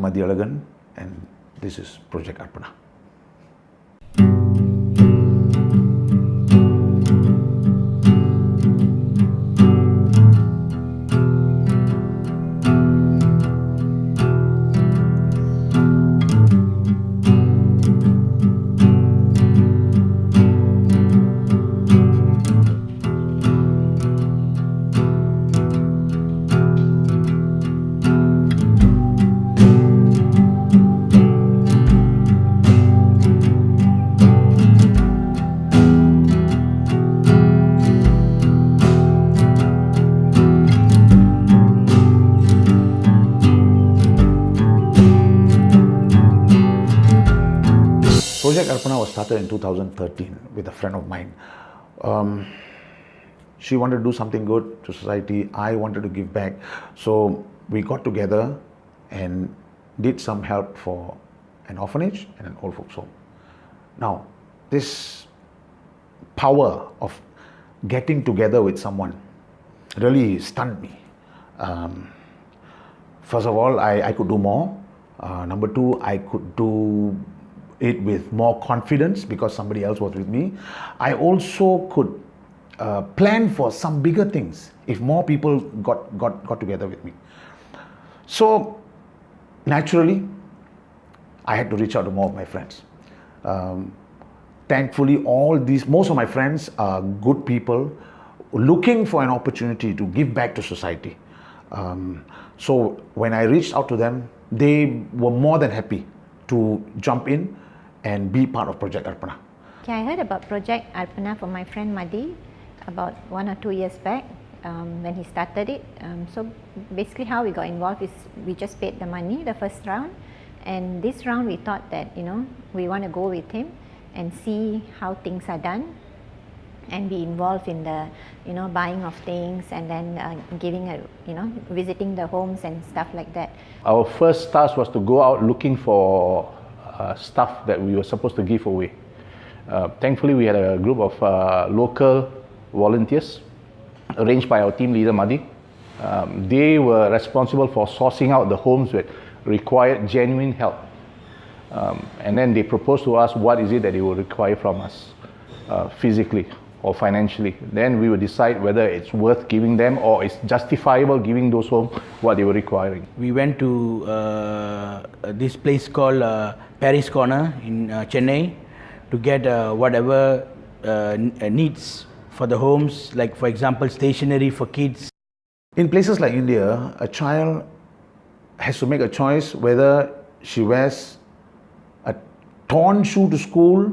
Madhyalagan, and this is Project Arpana. Project Arpana was started in 2013 with a friend of mine. She wanted to do something good to society. I wanted to give back. So we got together and did some help for an orphanage and an old folks home. Now, this power of getting together with someone really stunned me. First of all, I could do more. Number two, I could do it with more confidence because somebody else was with me. I also could plan for some bigger things if more people got together with me. So naturally, I had to reach out to more of my friends. Thankfully, most of my friends are good people looking for an opportunity to give back to society. So when I reached out to them, they were more than happy to jump in and be part of Project Arpana. Okay, I heard about Project Arpana from my friend Madhi about 1 or 2 years back when he started it. So basically how we got involved is we just paid the money the first round, and this round we thought that we want to go with him and see how things are done and be involved in the buying of things and then visiting the homes and stuff like that. Our first task was to go out looking for stuff that we were supposed to give away. Thankfully, we had a group of local volunteers arranged by our team leader Madhi. They were responsible for sourcing out the homes that required genuine help. And then they proposed to us what is it that they would require from us physically or financially. Then we would decide whether it's worth giving them or it's justifiable giving those homes what they were requiring. We went to this place called Paris Corner in Chennai to get whatever needs for the homes, like for example stationery for kids. In places like India, a child has to make a choice whether she wears a torn shoe to school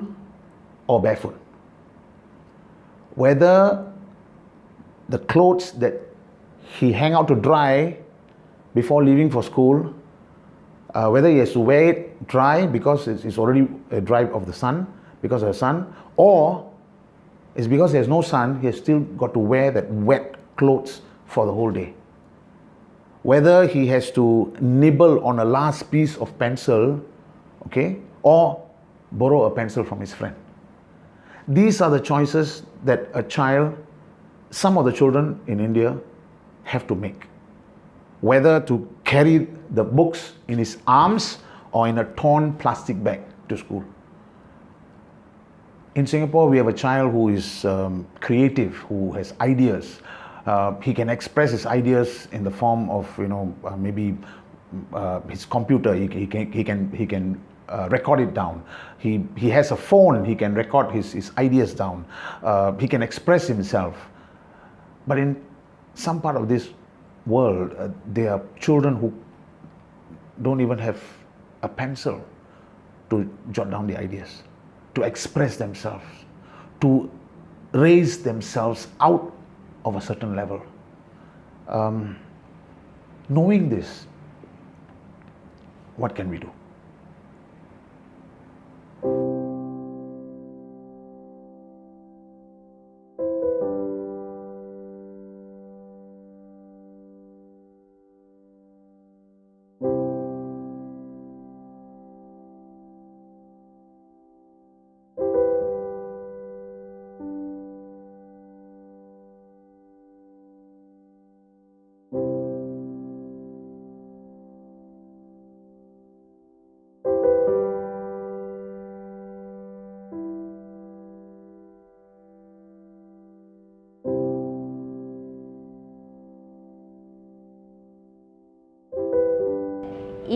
or barefoot. Whether the clothes that he hang out to dry before leaving for school, whether he has to wear it dry because it's already a dry of the sun, because of the sun, or it's because there's no sun, he has still got to wear that wet clothes for the whole day. Whether he has to nibble on a last piece of pencil, okay, or borrow a pencil from his friend. These are the choices that a child, some of the children in India have to make. Whether to carry the books in his arms or in a torn plastic bag to school. In Singapore, we have a child who is creative, who has ideas. He can express his ideas in the form of, maybe his computer. He can record it down. He has a phone. He can record his ideas down. He can express himself. But in some part of this world, there are children who don't even have a pencil to jot down the ideas, to express themselves, to raise themselves out of a certain level. Knowing this, what can we do?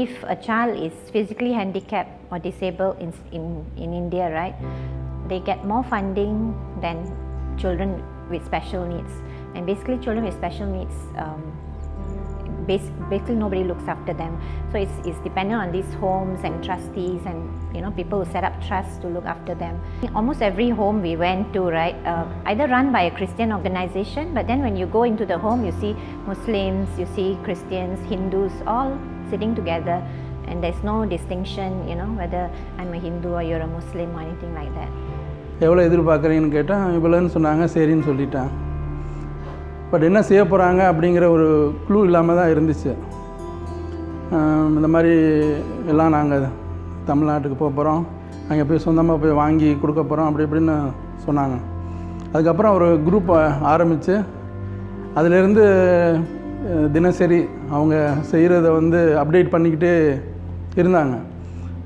if a child is physically handicapped or disabled in India, right, they get more funding than children with special needs. And basically children with special needs, basically nobody looks after them. So it's dependent on these homes and trustees and people who set up trusts to look after them. Almost every home we went to, right, either run by a Christian organization, but then when you go into the home, you see Muslims, you see Christians, Hindus, all sitting together, and there's no distinction, whether I'm a Hindu or you're a Muslim or anything like that. எவ்வளோ எதிர்பார்க்குறீங்கன்னு கேட்டால் இவ்வளோன்னு சொன்னாங்க, சரின்னு சொல்லிட்டேன். But என்ன செய்ய போகிறாங்க அப்படிங்கிற ஒரு க்ளூ இல்லாமல் தான் இருந்துச்சு. இந்த மாதிரி எல்லாம் நாங்கள் தமிழ்நாட்டுக்கு போக போகிறோம், அங்கே போய் சொந்தமாக போய் வாங்கி கொடுக்க போகிறோம் அப்படி இப்படின்னு சொன்னாங்க. அதுக்கப்புறம் ஒரு குரூப் ஆரம்பித்து அதிலேருந்து தினசரி அவங்க செய்கிறத அப்டேட் பண்ணிக்கிட்டே இருந்தாங்க.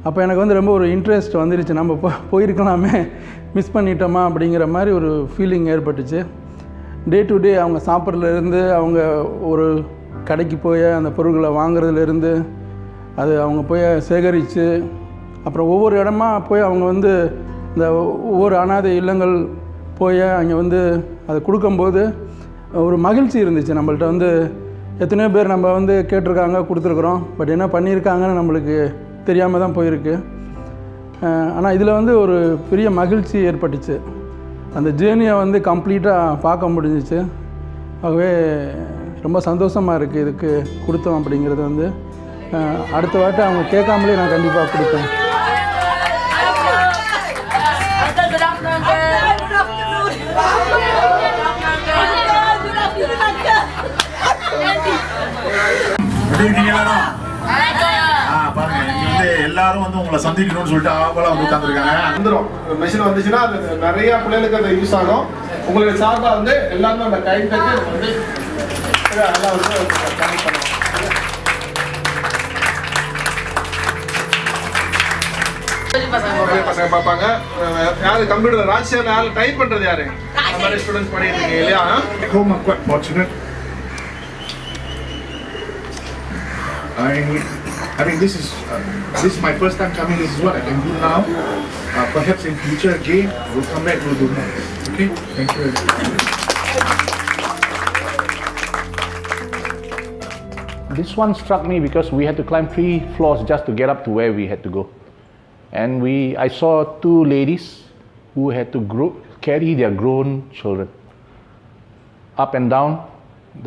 அப்போ எனக்கு ரொம்ப ஒரு இன்ட்ரெஸ்ட் வந்துருச்சு, நம்ம போயிருக்கலாமே, மிஸ் பண்ணிட்டோமா அப்படிங்கிற மாதிரி ஒரு ஃபீலிங் ஏற்பட்டுச்சு. டே டு டே அவங்க சாப்பிட்றதுலேருந்து, அவங்க ஒரு கடைக்கு போய் அந்த பொருட்களை வாங்குறதுலேருந்து, அது அவங்க போய் சேகரித்து அப்புறம் ஒவ்வொரு இடமா போய் அவங்க இந்த ஒவ்வொரு அனாதை இல்லங்கள் போய் அங்கே அதை கொடுக்கும்போது ஒரு மகிழ்ச்சி இருந்துச்சு. நம்மள்ட்ட எத்தனையோ பேர் நம்ம கேட்டிருக்காங்க, கொடுத்துருக்குறோம், பட் என்ன பண்ணியிருக்காங்கன்னு நம்மளுக்கு தெரியாமல் தான் போயிருக்கு. ஆனால் இதில் ஒரு பெரிய மகிழ்ச்சி ஏற்பட்டுச்சு. அந்த ஜேர்னியை கம்ப்ளீட்டாக பார்க்க முடிஞ்சிச்சு. ஆகவே ரொம்ப சந்தோஷமாக இருக்குது இதுக்கு கொடுத்தோம் அப்படிங்கிறது. அடுத்த வாட்டி அவங்க கேட்காமலே நான் கண்டிப்பாக கொடுப்பேன். எல்லாரும் உங்களை சந்திக்கணும்னு சொல்லிட்டு ஆவலா உட்கார்ந்துருக்காங்க. வந்துடும் மெஷின் வந்துச்சுன்னா அது நிறைய பிள்ளைகளுக்கு அது யூஸ் ஆகும். உங்களுடைய சார்பா எல்லாருமே அந்த கை தட்டி எல்லாம் பசங்க பார்ப்பாங்க. யாரு கம்ப்யூட்டர் ராஜ்யா டைப் பண்றது யாரு? ஸ்டூடெண்ட்ஸ் பண்ணிட்டு இருக்கீங்க இல்லையா? Home I'm quite fortunate. I mean, this is my first time coming. This is what I can do now. Perhaps in future again, we'll come back. We'll do more. Okay? Thank you. This one struck me because we had to climb 3 floors just to get up to where we had to go, and I saw 2 ladies who had to carry their grown children up and down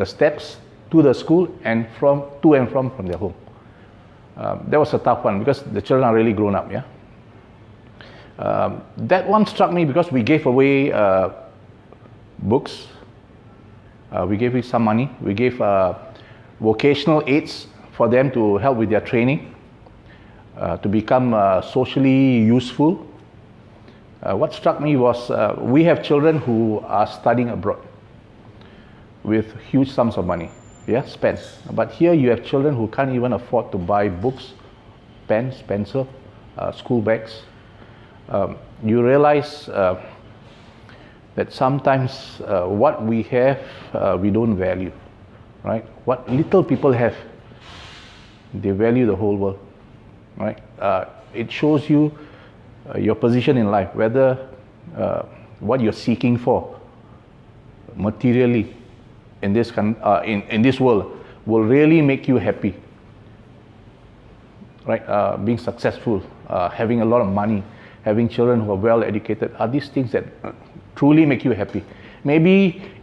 the steps to the school and to and from their home. That was a tough one because the children are really grown up. Yeah. That one struck me because we gave away books. We gave some money. We gave vocational aids for them to help with their training, to become socially useful. What struck me was we have children who are studying abroad with huge sums of money. Yeah, spent. But here you have children who can't even afford to buy books, pens, pencil, school bags. You realize that sometimes what we have, we don't value, right? What little people have, they value the whole world, right? It shows you your position in life, whether what you're seeking for materially in this world will really make you happy, right? Being successful, having a lot of money, having children who are well educated, are these things that truly make you happy. Maybe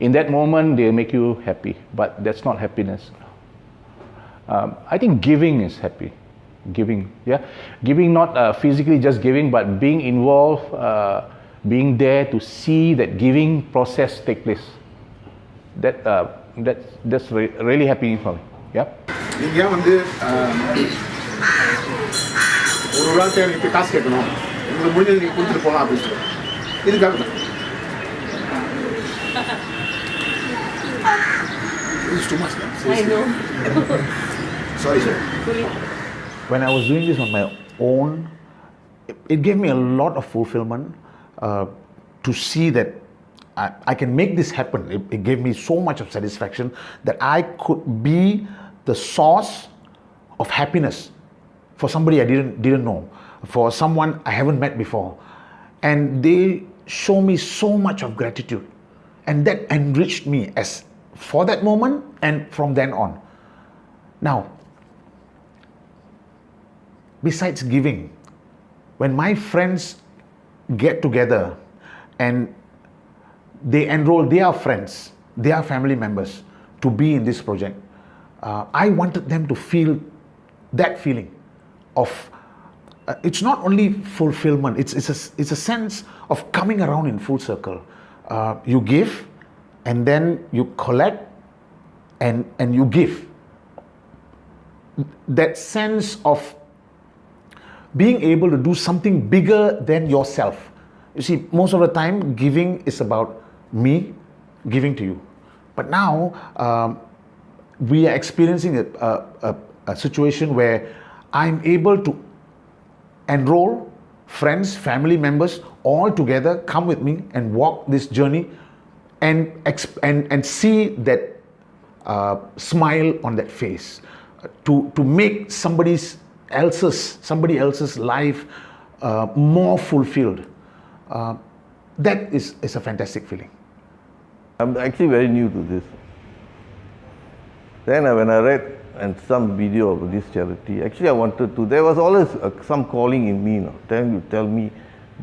in that moment they make you happy, but that's not happiness. I think giving is happy. Giving, yeah, giving not physically just giving, but being involved, being there to see that giving process take place. That's really happy for me. Yeah. நீங்க ஒரு நாள் தேவைக்கு காசு கேட்கணும், உங்களுக்கு முடிஞ்சது நீங்க கொடுத்துட்டு போகலாம் அப்படின்னு சொல்லி இதுக்காக தான். It's too much. I know. Sorry, sir. When I was doing this on my own, it gave me a lot of fulfillment to see that I can make this happen. It gave me so much of satisfaction that I could be the source of happiness for somebody I didn't know, for someone I haven't met before, and they show me so much of gratitude, and that enriched me as for that moment and from then on. Now, besides giving, when my friends get together and they enroll their friends, their family members to be in this project, I wanted them to feel that feeling of it's not only fulfillment, it's a sense of coming around in full circle. You give, and then you collect, and you give. That sense of being able to do something bigger than yourself. You see, most of the time giving is about me giving to you, but now we are experiencing a situation where I'm able to enroll friends, family members all together, come with me and walk this journey, and see that smile on that face, to make somebody else's life more fulfilled. That is a fantastic feeling. I'm actually very new to this. Then when I read and some video of this charity, actually I wanted to, there was always some calling in me, tell me,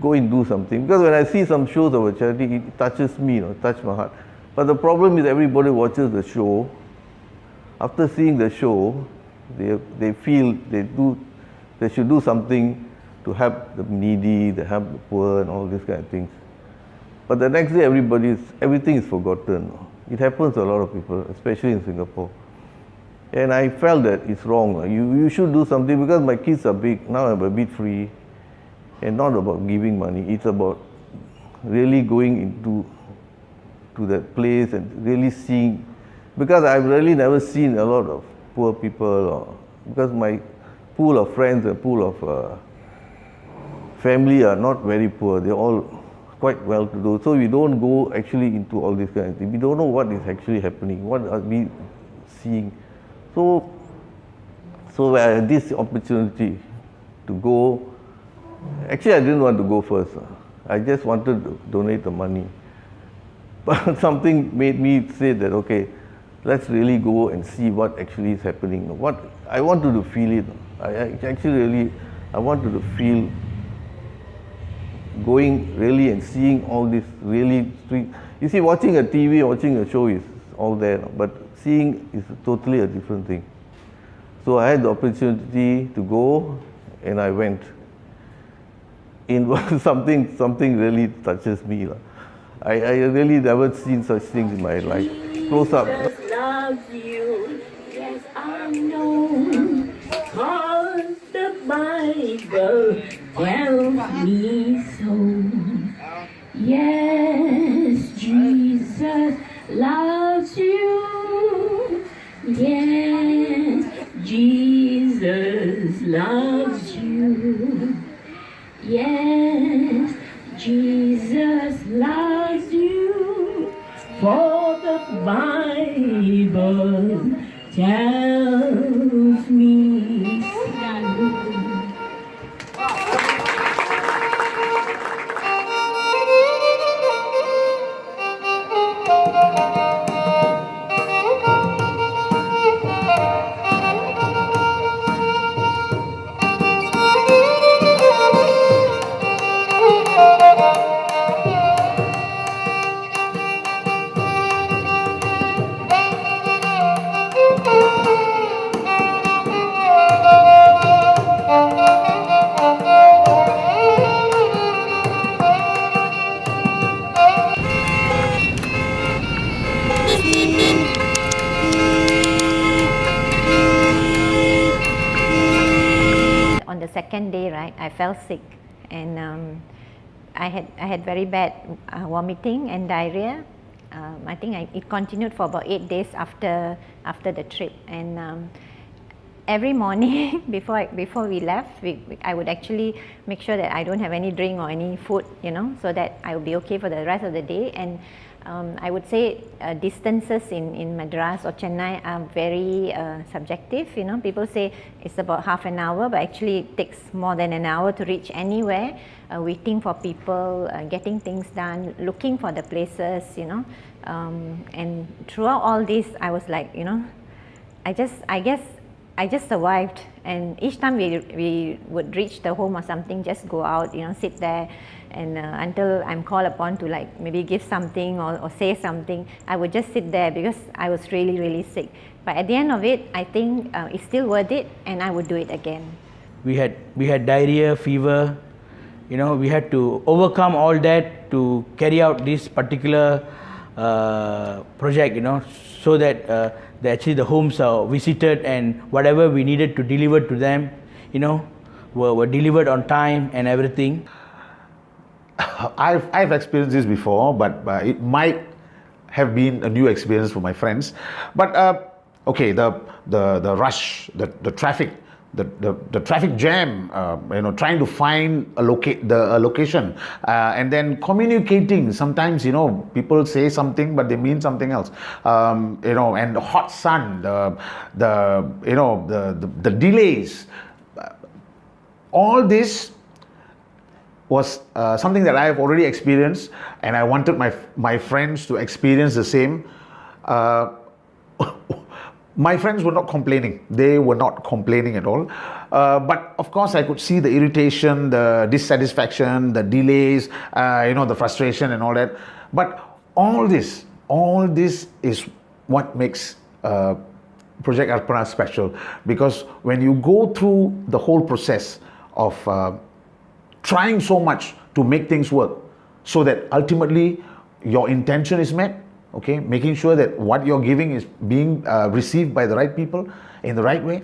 go and do something. Because when I see some shows of a charity, it touches me, touch my heart. But the problem is everybody watches the show. After seeing the show, they feel they should do something to help the needy, to help the poor and all these kind of things. But the next day everything is forgotten. It happens to a lot of people, especially in Singapore. And I felt that it's wrong. You should do something, because my kids are big, now I'm a bit free. And not about giving money, it's about really going into that place and really seeing, because I've really never seen a lot of poor people, because my pool of friends and pool of family are not very poor, they're all quite well to do. So we don't go actually into all this kind of thing. We don't know what is actually happening, what are we seeing. So I had this opportunity to go. Actually, I didn't want to go first. I just wanted to donate the money. But something made me say that, okay, let's really go and see what actually is happening. What I wanted to feel it. I wanted to feel going really and seeing all this really. You see, watching a TV, watching a show is all there, but seeing is totally a different thing. So I had the opportunity to go, and I went. In something really touches me. I really never seen such things in my life. Close up. Jesus loves you, yes I know, 'cause the Bible tells me so. Yes, Jesus loves you. Yes, Jesus loves you. Yes, Jesus loves you. For the Bible tells me so. On the second day, right, I fell sick, and I had very bad vomiting and diarrhea. I think it continued for about 8 days after the trip, and every morning before we left, I would actually make sure that I don't have any drink or any food, so that I would be okay for the rest of the day. And I would say distances in Madras or Chennai are very subjective. You know, people say it's about half an hour, but actually it takes more than an hour to reach anywhere. Waiting for people, getting things done, looking for the places. You know, and throughout all this, I was like, you know, I guess I just survived, and each time we would reach the home or something, just go out, you know, sit there, and until I'm called upon to like maybe give something or say something, I would just sit there because I was really, really sick. But at the end of it, I think it's still worth it, and I would do it again. We had diarrhea, fever. You know, we had to overcome all that to carry out this particular project. You know, so that actually the homes are visited, and whatever we needed to deliver to them, you know, were delivered on time and everything. I've experienced this before, but it might have been a new experience for my friends. But okay, the rush, the traffic, the traffic jam, you know, trying to find a location, and then communicating. Sometimes, you know, people say something but they mean something else. You know, and the hot sun, the delays, all this was something that I have already experienced, and I wanted my friends to experience the same. My friends were not complaining. They were not complaining at all. But of course, I could see the irritation, the dissatisfaction, the delays, you know, the frustration and all that. But all this is what makes Project Arpana special. Because when you go through the whole process of trying so much to make things work, so that ultimately your intention is met, okay, making sure that what you're giving is being received by the right people in the right way.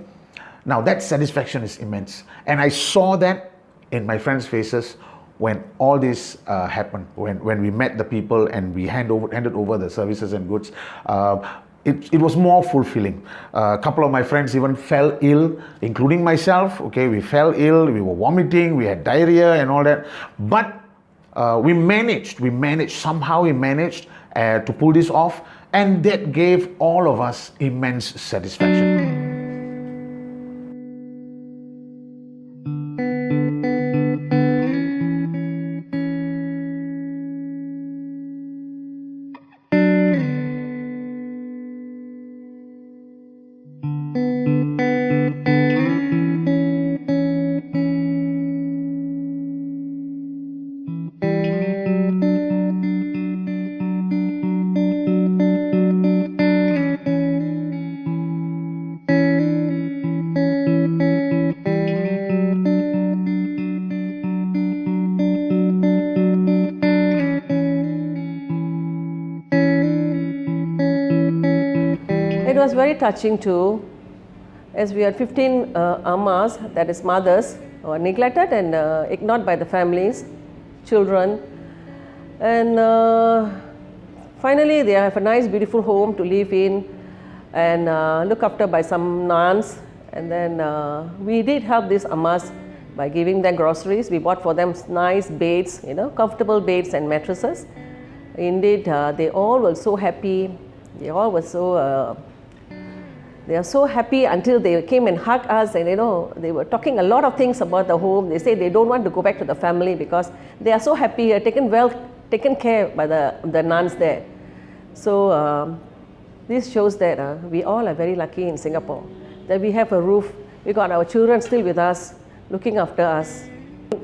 Now that satisfaction is immense, and I saw that in my friends' faces when all this happened, when we met the people and we handed over the services and goods. It was more fulfilling. A couple of my friends even fell ill, including myself. Okay, we fell ill, we were vomiting, we had diarrhea and all that. But we managed to pull this off, and that gave all of us immense satisfaction. It was very touching too, as we had 15 ammas, that is mothers, who were neglected and ignored by the families, children, and finally they have a nice beautiful home to live in and look after by some nuns. And then we did help these ammas by giving them groceries. We bought for them nice beds, you know, comfortable beds and mattresses. Indeed, they all were so happy. They all were so they are so happy until they came and hugged us, and you know, they were talking a lot of things about the home. They say they don't want to go back to the family because they are so happy, taken care by the nuns there. So this shows that we all are very lucky in Singapore, that we have a roof, we got our children still with us, looking after us.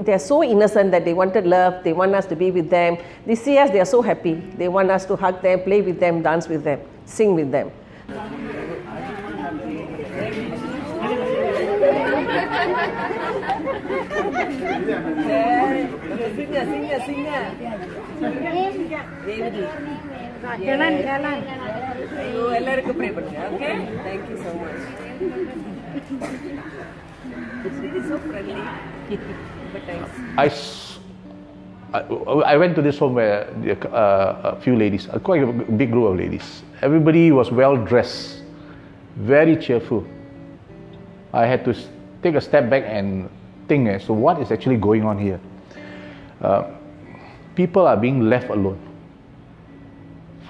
They are so innocent that they wanted love, they want us to be with them. They see us, they are so happy. They want us to hug them, play with them, dance with them, sing with them. Okay? Thank you so much. It's really so friendly. I went to this home where a few ladies, quite a big group of ladies. Everybody was well dressed, very cheerful. I had to take a step back and think, so what is actually going on here? People are being left alone.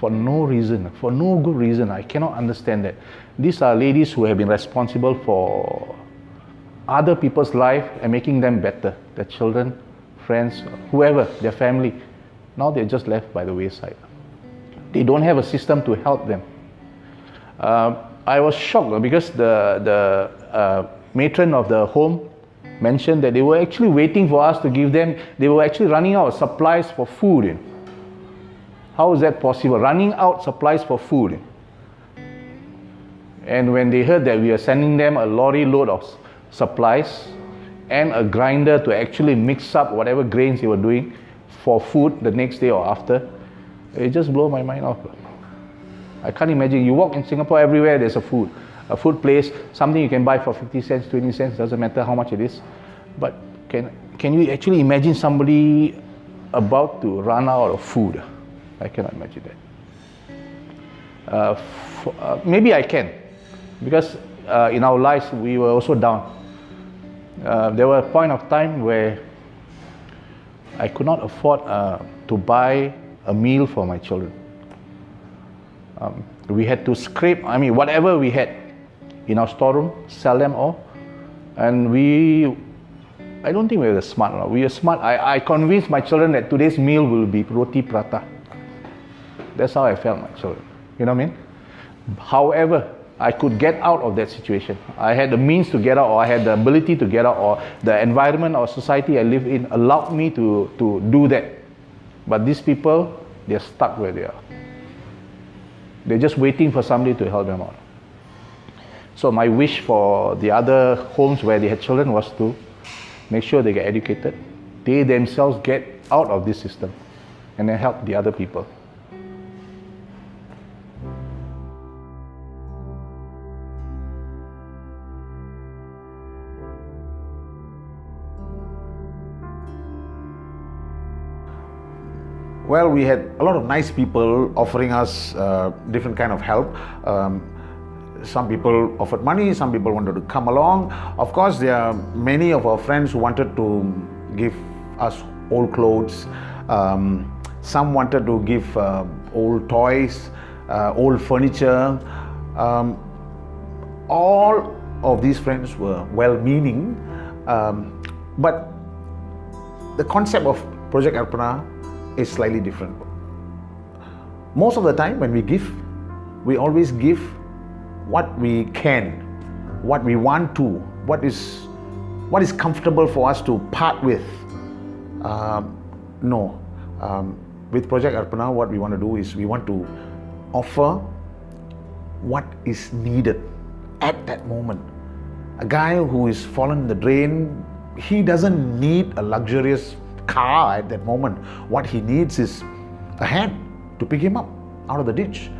for no reason, for no good reason. I cannot understand that. These are ladies who have been responsible for other people's life and making them better, their children, friends, whoever, their family. Now they're just left by the wayside. They don't have a system to help them. I was shocked because the matron of the home mentioned that they were actually waiting for us to give them, they were actually running out of supplies for food. How is that possible? Running out supplies for food. And when they heard that we are sending them a lorry load of supplies and a grinder to actually mix up whatever grains they were doing for food the next day or after, it just blew my mind off. I can't imagine. You walk in Singapore, everywhere there's a food place, something you can buy for 50 cents, 20 cents, doesn't matter how much it is. But can you actually imagine somebody about to run out of food? I cannot imagine that. Maybe I can, because in our lives we were also down. There was a point of time where I could not afford to buy a meal for my children. We had to scrape, whatever we had in our storeroom, sell them all. And I don't think we were smart. We were smart. I convinced my children that today's meal will be roti prata. That's how I felt, my children. You know what I mean? However, I could get out of that situation. I had the means to get out, or I had the ability to get out, or the environment or society I live in allowed me to do that. But these people, they're stuck where they are. They're just waiting for somebody to help them out. So my wish for the other homes where they had children was to make sure they get educated, they themselves get out of this system, and then help the other people. Well, we had a lot of nice people offering us different kind of help. Some people offered money, some people wanted to come along. Of course, there are many of our friends who wanted to give us old clothes. Some wanted to give old toys, old furniture. All of these friends were well-meaning, but the concept of Project Arpana is slightly different. Most of the time when we give, we always give what we can, what we want to, what is comfortable for us to part with. With Project Arpana, what we want to do is we want to offer what is needed at that moment. A guy who is fallen in the drain, he doesn't need a luxurious car at that moment. What he needs is a hand to pick him up out of the ditch,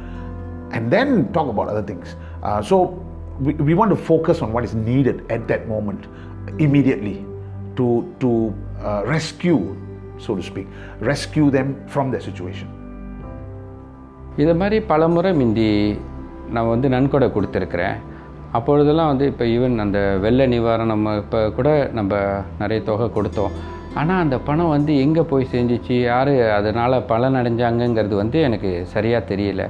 and then talk about other things. So we want to focus on what is needed at that moment, immediately, to rescue, so to speak, rescue them from their situation. இதை மாதிரி பல முறை முந்தி நான் வந்து நன்கொடை கொடுத்துருக்குறேன். அப்பொழுதெல்லாம் வந்து இப்போ ஈவன் அந்த வெள்ள நிவாரணம் இப்போ கூட நம்ம நிறைய தொகை கொடுத்தோம். ஆனால் அந்த பணம் வந்து எங்கே போய் செஞ்சிச்சு, யார் அதனால் பலன் அடைஞ்சாங்கங்கிறது வந்து எனக்கு சரியாக தெரியல.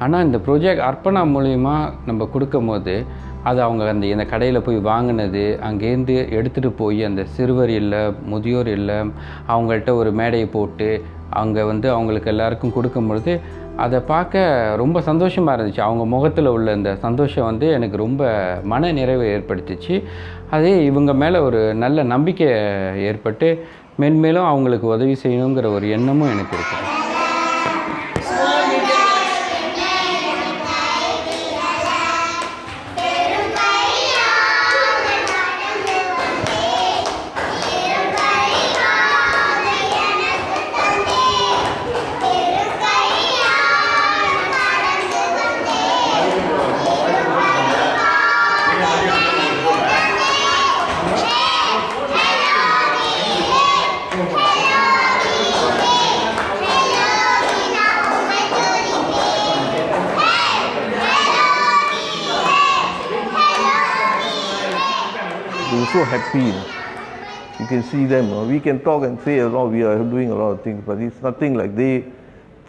ஆனால் இந்த ப்ராஜெக்ட் அர்ப்பணா மூலிமா நம்ம கொடுக்கும் போது அது அவங்க இந்த கடையில் போய் வாங்கினது, அங்கேருந்து எடுத்துகிட்டு போய் அந்த சிறுவர் இல்லை, முதியோர் இல்லை, அவங்கள்ட்ட ஒரு மேடையை போட்டு அங்கே வந்து அவங்களுக்கு எல்லாருக்கும் கொடுக்கும்பொழுது அதை பார்க்க ரொம்ப சந்தோஷமாக இருந்துச்சு. அவங்க முகத்தில் உள்ள இந்த சந்தோஷம் வந்து எனக்கு ரொம்ப மன நிறைவை ஏற்படுத்திச்சு. அதே இவங்க மேலே ஒரு நல்ல நம்பிக்கை ஏற்பட்டு மென்மேலும் அவங்களுக்கு உதவி செய்யணுங்கிற ஒரு எண்ணமும் எனக்கு இருக்குது. So happy. You can see them. We can talk and say a lot. We are doing a lot of things, but it's nothing like they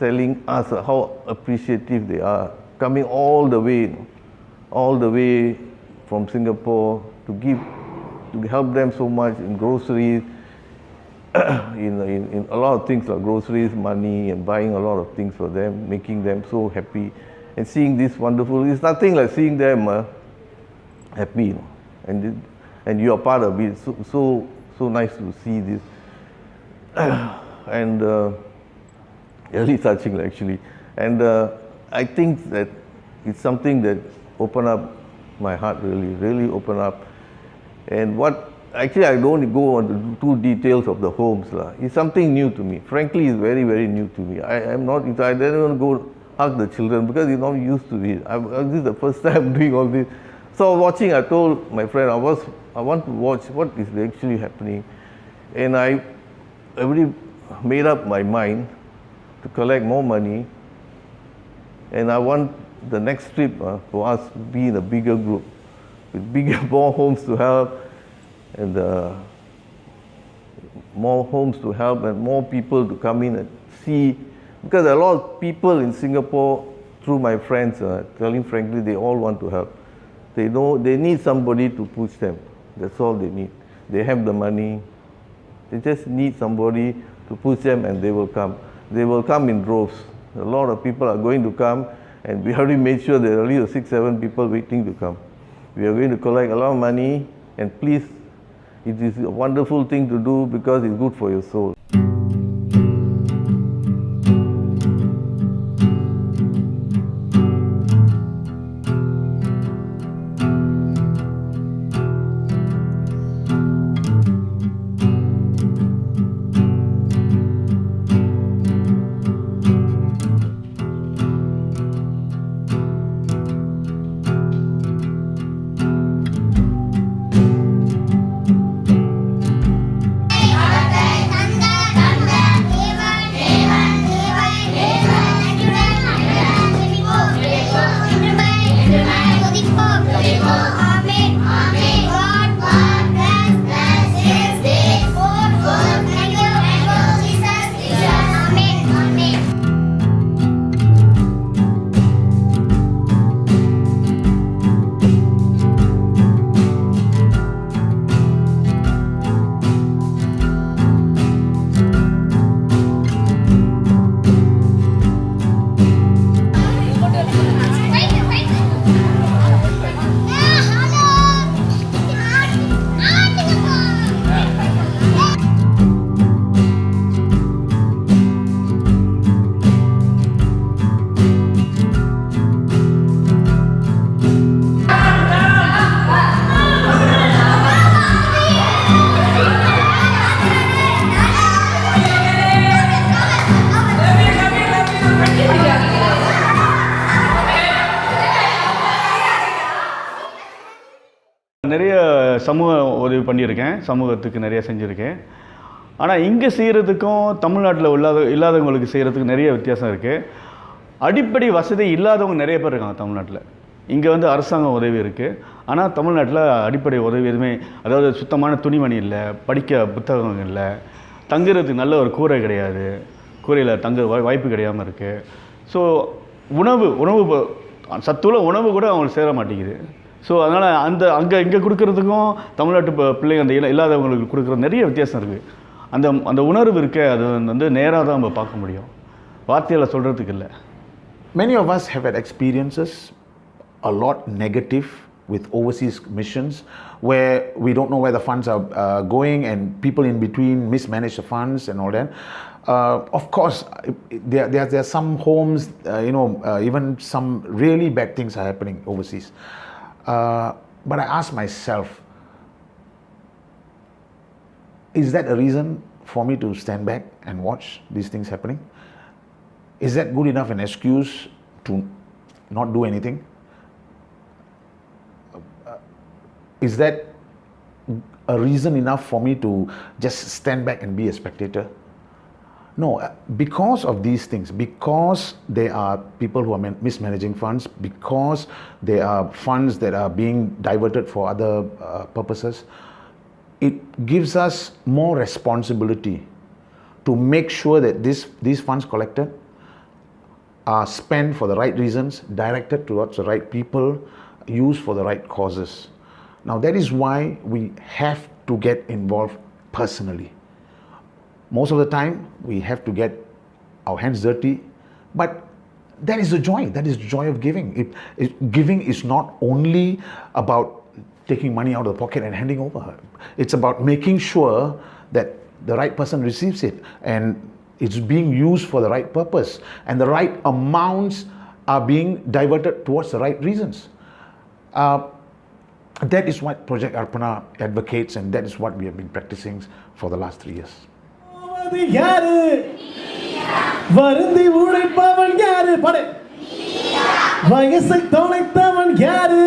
telling us how appreciative they are, coming all the way from Singapore to help them so much in groceries, in a lot of things like groceries, money, and buying a lot of things for them, making them so happy, and seeing this wonderful. It's nothing like seeing them happy, and you are part of it. So nice to see this, and really touching actually. And I think that it's something that opened up my heart, really opened up. And what actually, I don't go on to details of the homes. It's something new to me. Frankly, it's very, very new to me. I don't want to go hug the children because you're not used to it. This is the first time I'm doing all this. So watching, I told my friend, I want to watch what is actually happening. And I already made up my mind to collect more money. And I want the next trip for us to be in a bigger group, with bigger, more homes to help, and more homes to help, and more people to come in and see. Because a lot of people in Singapore, through my friends, telling frankly, they all want to help. They know they need somebody to push them. That's all they need. They have the money. They just need somebody to push them, and they will come. They will come in droves. A lot of people are going to come, and we already made sure there are at least 6-7 people waiting to come. We are going to collect a lot of money, and please, it is a wonderful thing to do because it's good for your soul. நிறைய சமூக உதவி பண்ணியிருக்கேன், சமூகத்துக்கு நிறைய செஞ்சுருக்கேன். ஆனால் இங்கே செய்கிறதுக்கும் தமிழ்நாட்டில் இல்லாதவங்களுக்கு செய்கிறதுக்கு நிறைய வித்தியாசம் இருக்குது. அடிப்படை வசதி இல்லாதவங்க நிறைய பேர் இருக்காங்க தமிழ்நாட்டில். இங்கே வந்து அரசாங்க உதவி இருக்குது, ஆனால் தமிழ்நாட்டில் அடிப்படை உதவி எதுவுமே, அதாவது சுத்தமான துணிமணி இல்லை, படிக்க புத்தகம் இல்லை, தங்குறதுக்கு நல்ல ஒரு கூரை கிடையாது, கூரையில் தங்க வாய்ப்பு கிடையாமல் இருக்குது. ஸோ உணவு சத்துள்ள உணவு கூட அவங்களுக்கு சேர மாட்டேங்குது. ஸோ அதனால் இங்கே கொடுக்குறதுக்கும் தமிழ்நாட்டு பிள்ளைங்க அந்த இல்லாதவங்களுக்கு கொடுக்குற நிறைய வித்தியாசம் இருக்குது. அந்த உணர்வு இருக்கே, அது வந்து நேராக தான் நம்ம பார்க்க முடியும், வார்த்தையில் சொல்கிறதுக்கு இல்லை. Many of us have had experiences, a lot negative, with overseas missions where we don't know where the funds are going, and people in between mismanage the funds and all that. Of course, there are some homes, even some really bad things are happening overseas. But I ask myself, is that a reason for me to stand back and watch these things happening? Is that good enough an excuse to not do anything? Is that a reason enough for me to just stand back and be a spectator? No, because of these things, because there are people who are mismanaging funds, because there are funds that are being diverted for other purposes, it gives us more responsibility to make sure that these funds collected are spent for the right reasons, directed towards the right people, used for the right causes. Now that is why we have to get involved personally. Most of the time we have to get our hands dirty, but that is the joy. That is the joy of giving. Giving is not only about taking money out of the pocket and handing over. It's about making sure that the right person receives it and it's being used for the right purpose and the right amounts are being diverted towards the right reasons. That is what Project Arpana advocates, and that is what we have been practicing for the last 3 years. வருந்தி உழைப்பவன் யாரு படை வயசை தொலைத்தவன் யாரு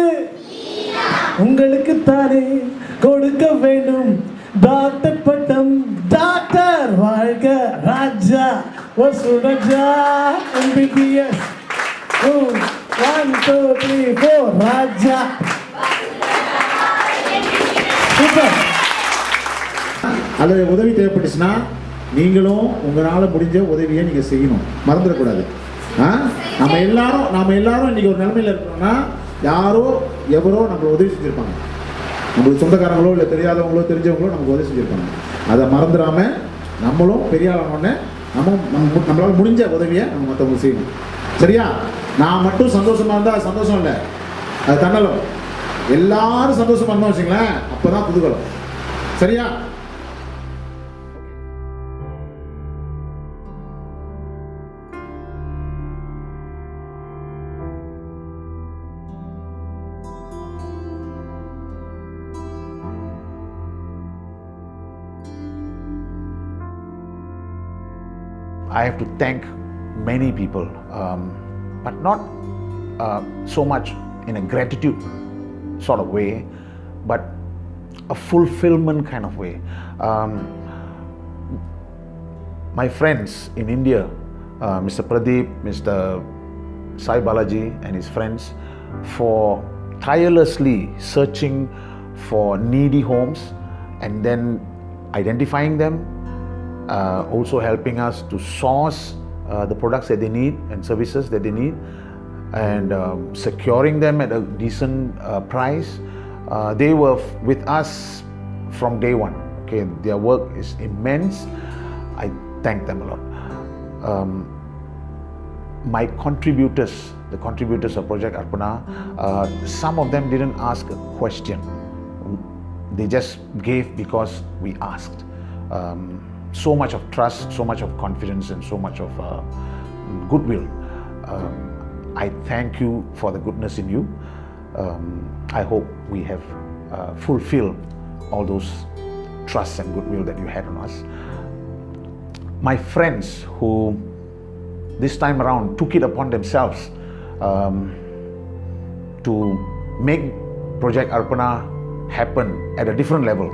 உங்களுக்கு தானே கொடுக்க வேண்டும் doctor பட்டம் டாக்டர் வாழ்க ராஜா வசுரஜா MBBS 1 2 3 4 ராஜா சூப்பர். அல்லது உதவி தேவைப்பட்டுச்சுன்னா நீங்களும் உங்களால் முடிஞ்ச உதவியை நீங்கள் செய்யணும், மறந்துடக்கூடாது. நம்ம எல்லாரும் இன்றைக்கி ஒரு நிலைமையில் இருக்கணும்னா யாரோ எவரோ நம்மளுக்கு உதவி செஞ்சுருப்பாங்க. நம்மளுக்கு சொந்தக்காரங்களோ இல்லை தெரியாதவங்களோ தெரிஞ்சவங்களோ நமக்கு உதவி செஞ்சுருப்பாங்க. அதை மறந்துடாமல் நம்மளும் பெரிய ஆளானோடனே நம்மளால் முடிஞ்ச உதவியை நம்ம மற்றவங்களுக்கு செய்யணும். சரியா? நான் மட்டும் சந்தோஷமாக இருந்தால் அது சந்தோஷம் இல்லை, அது தன்னலம். எல்லாரும் சந்தோஷமாக இருந்தோம் வச்சுங்களேன், அப்போ தான் குதூகலம். சரியா? I have to thank many people, but not so much in a gratitude sort of way, but a fulfillment kind of way. My friends in India, Mr. Pradeep, Mr. Sai Balaji and his friends, for tirelessly searching for needy homes and then identifying them, also helping us to source the products that they need and services that they need, and securing them at a decent price. They were with us from day one. Okay, their work is immense. I thank them a lot. My contributors, the contributors of Project Arpana, some of them didn't ask a question. They just gave because we asked. So much of trust, so much of confidence, and so much of goodwill. I thank you for the goodness in you. I hope we have fulfilled all those trusts and goodwill that you had on us. My friends who this time around took it upon themselves to make Project Arpana happen at a different level,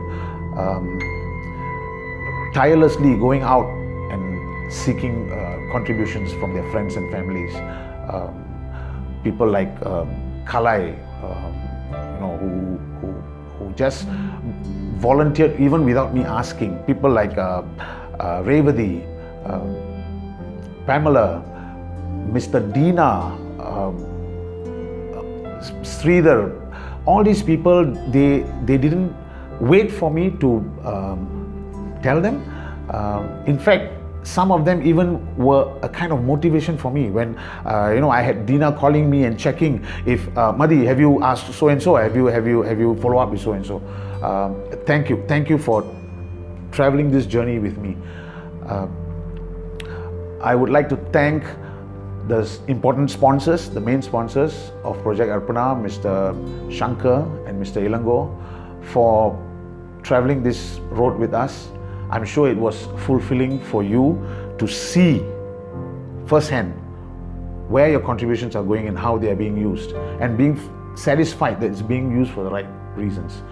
tirelessly going out and seeking contributions from their friends and families. People like Kalai, who just volunteered even without me asking. People like Revati, Pamela, Mr. Dina, Sridhar, all these people, they didn't wait for me to tell them. In fact, some of them even were a kind of motivation for me when I had Dina calling me and checking if Madhi, have you asked so and so? Have you follow up with so and so? Thank you for traveling this journey with me. I would like to thank the important sponsors, the main sponsors of Project Arpana, Mr. Shankar and Mr. Ilango, for traveling this road with us. I'm sure it was fulfilling for you to see firsthand where your contributions are going and how they are being used, and being satisfied that it's being used for the right reasons.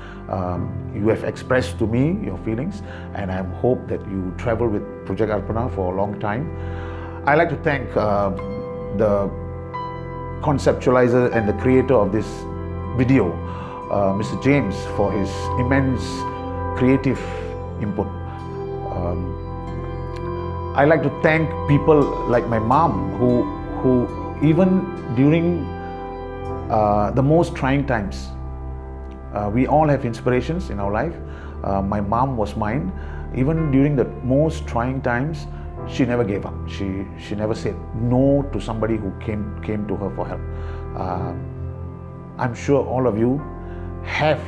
You have expressed to me your feelings, and I hope that you travel with Project Arpana for a long time. I'd like to thank the conceptualizer and the creator of this video, Mr. James, for his immense creative input. I'd like to thank people like my mom who who even during the most trying times, we all have inspirations in our life. My mom was mine. Even during the most trying times, she never gave up. She never said no to somebody who came to her for help. I'm sure all of you have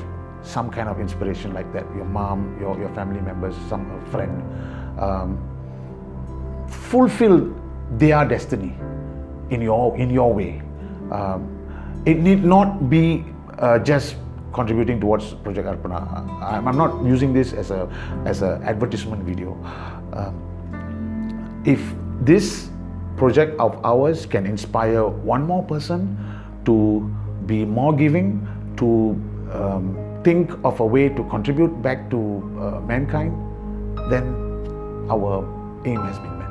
some kind of inspiration like that. Your mom, your family members, some friend. Fulfill their destiny in your way. It need not be just contributing towards Project Arpana. I'm not using this as a advertisement video. If this project of ours can inspire one more person to be more giving, to think of a way to contribute back to mankind, then our aim has been met.